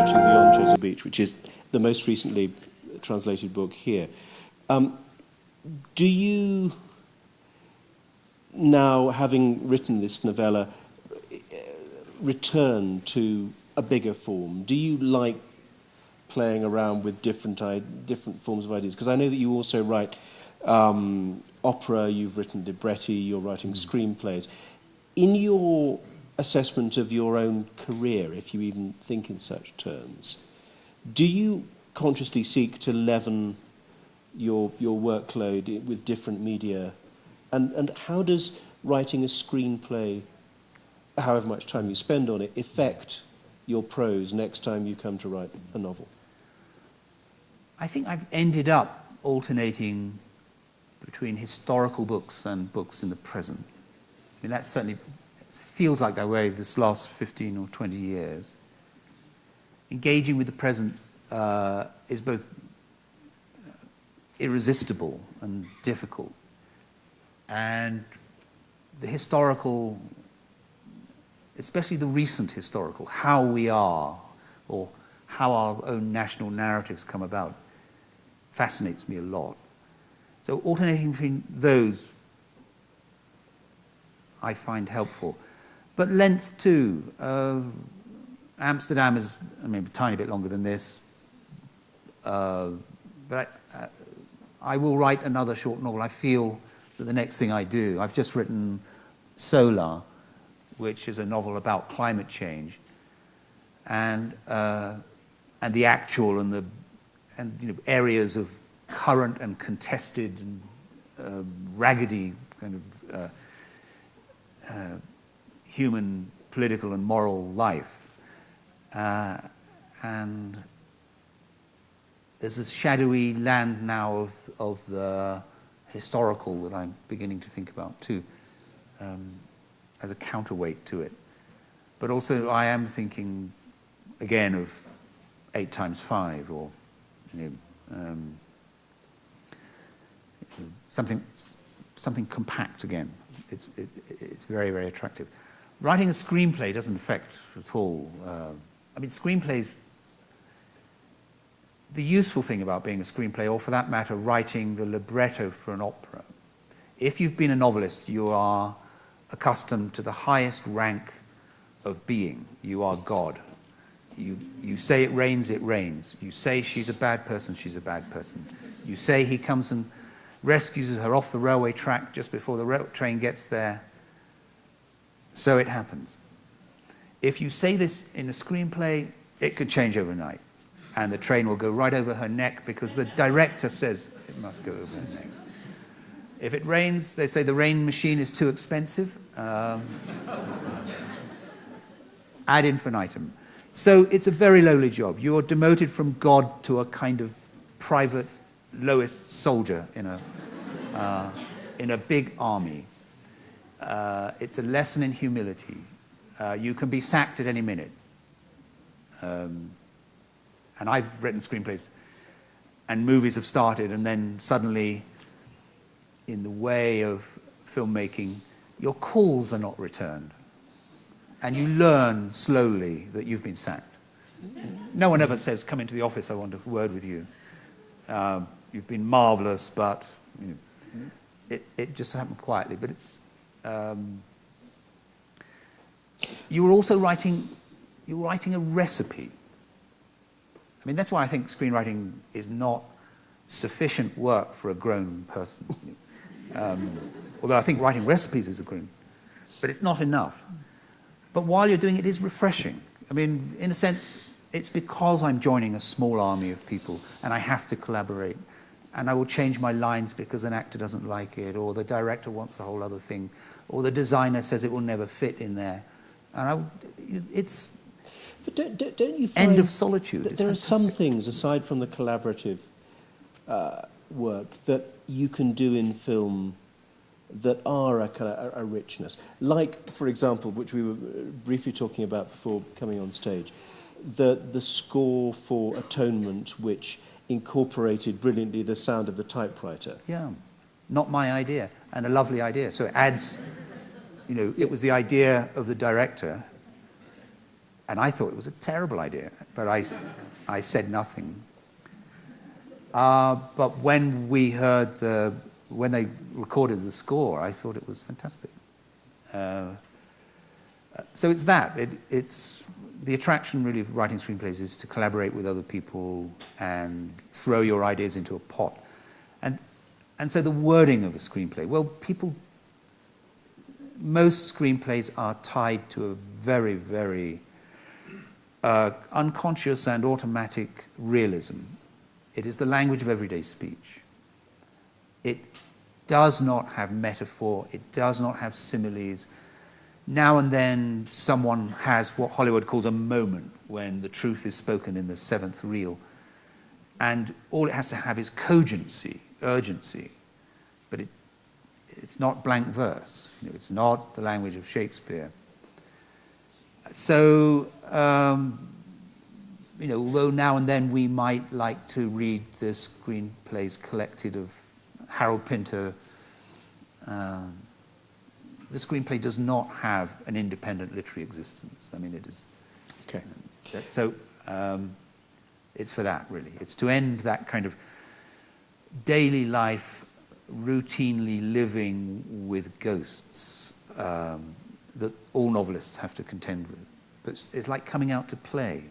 actually Beyond Chesil Beach, which is the most recently translated book here. Do you, now having written this novella, return to a bigger form? Do you like playing around with different forms of ideas? Because I know that you also write opera, you've written libretti, you're writing screenplays. In your assessment of your own career, if you even think in such terms, do you consciously seek to leaven your workload with different media? And how does writing a screenplay, however much time you spend on it, affect your prose next time you come to write a novel? I think I've ended up alternating between historical books and books in the present. I mean, that certainly feels like that way this last 15 or 20 years. Engaging with the present is both irresistible and difficult. And the historical, especially the recent historical, how we are, or how our own national narratives come about, fascinates me a lot. So alternating between those I find helpful. But length too. Amsterdam is, I mean, a tiny bit longer than this. But I will write another short novel. I feel that the next thing I do, I've just written Solar, which is a novel about climate change, and the actual and areas of current and contested and raggedy kind of human political and moral life, and there's this shadowy land now of the historical that I'm beginning to think about too, as a counterweight to it. But also I am thinking again of 8 times 5, or something compact again. It's very, very attractive. Writing a screenplay doesn't affect at all. I mean, screenplays, the useful thing about being a screenplay, or for that matter, writing the libretto for an opera, if you've been a novelist, you are accustomed to the highest rank of being. You are God. You say it rains, it rains. You say she's a bad person, she's a bad person. You say he comes and rescues her off the railway track just before the train gets there. So it happens. If you say this in a screenplay, it could change overnight. And the train will go right over her neck because the director says it must go over her neck. If it rains, they say the rain machine is too expensive. Ad infinitum. So it's a very lowly job. You are demoted from God to a kind of private lowest soldier in a big army. It's a lesson in humility. You can be sacked at any minute. And I've written screenplays, and movies have started, and then suddenly, in the way of filmmaking, your calls are not returned. And you learn slowly that you've been sacked. No one ever says, come into the office, I want a word with you. You've been marvelous, but it just happened quietly. But it's you were also writing a recipe. I mean, that's why I think screenwriting is not sufficient work for a grown person. Although I think writing recipes is a grown, but it's not enough. But while you're doing it, it is refreshing. I mean, in a sense, it's because I'm joining a small army of people and I have to collaborate. And I will change my lines because an actor doesn't like it, or the director wants a whole other thing, or the designer says it will never fit in there. And it's... But don't you find end of solitude. That there are some things, aside from the collaborative work, that you can do in film that are a richness? Like, for example, which we were briefly talking about before coming on stage, the score for Atonement, which incorporated brilliantly the sound of the typewriter. Yeah, not my idea, and a lovely idea. So it adds, it was the idea of the director, And I thought it was a terrible idea, but I said nothing. But when we heard when they recorded the score, I thought it was fantastic. So it's that. It's the attraction really of writing screenplays is to collaborate with other people and throw your ideas into a pot. And so the wording of a screenplay, well, most screenplays are tied to a very, very unconscious and automatic realism. It is the language of everyday speech. It does not have metaphor. It does not have similes. Now and then someone has what Hollywood calls a moment when the truth is spoken in the seventh reel. And all it has to have is cogency, urgency. But it's not blank verse. It's not the language of Shakespeare. So, although now and then we might like to read the screenplays collected of Harold Pinter, the screenplay does not have an independent literary existence. I mean, it is. Okay. So it's for that, really. It's to end that kind of daily life, routinely living with ghosts that all novelists have to contend with. But it's like coming out to play.